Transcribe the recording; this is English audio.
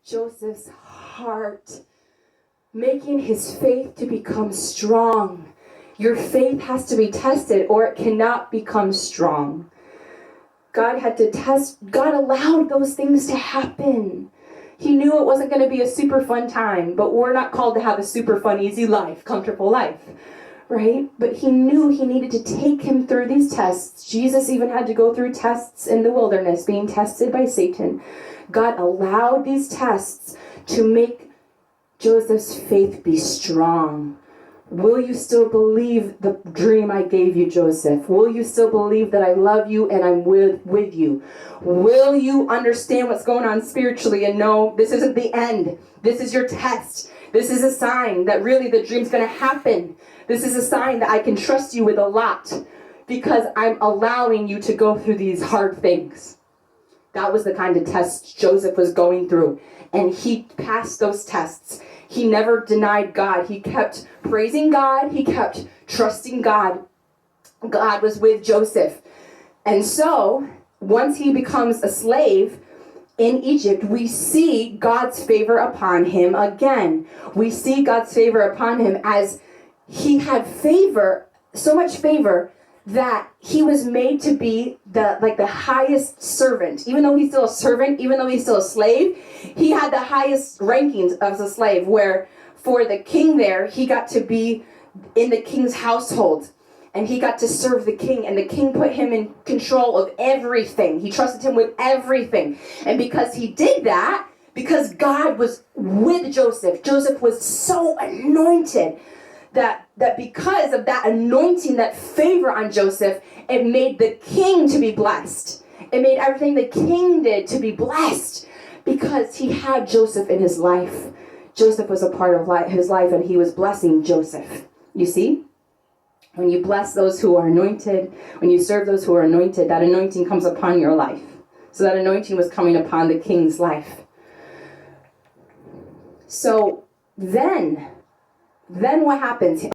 Joseph's heart, making his faith to become strong. Your faith has to be tested or it cannot become strong. God allowed those things to happen. He knew it wasn't going to be a super fun time, but we're not called to have a super fun, easy life, comfortable life, right? But he knew he needed to take him through these tests. Jesus even had to go through tests in the wilderness, being tested by Satan. God allowed these tests to make Joseph's faith be strong. Will you still believe the dream I gave you, Joseph? Will you still believe that I love you and I'm with you? Will you understand what's going on spiritually and know this isn't the end? This is your test. This is a sign that really the dream's going to happen. This is a sign that I can trust you with a lot because I'm allowing you to go through these hard things. That was the kind of test Joseph was going through. And he passed those tests. He never denied God. He kept praising God. He kept trusting God. God was with Joseph. And so, once he becomes a slave in Egypt, we see God's favor upon him again. We see God's favor upon him as he had favor, so much favor, that he was made to be the highest servant. Even though he's still a servant, even though he's still a slave, he had the highest rankings as a slave, where for the king there, he got to be in the king's household. And he got to serve the king, and the king put him in control of everything. He trusted him with everything. And because he did that, because God was with Joseph, Joseph was so anointed that because of that anointing, that favor on Joseph, it made the king to be blessed. It made everything the king did to be blessed because he had Joseph in his life. Joseph was a part of his life, and he was blessing Joseph. You see? When you bless those who are anointed, when you serve those who are anointed, that anointing comes upon your life. So that anointing was coming upon the king's life. So then what happens?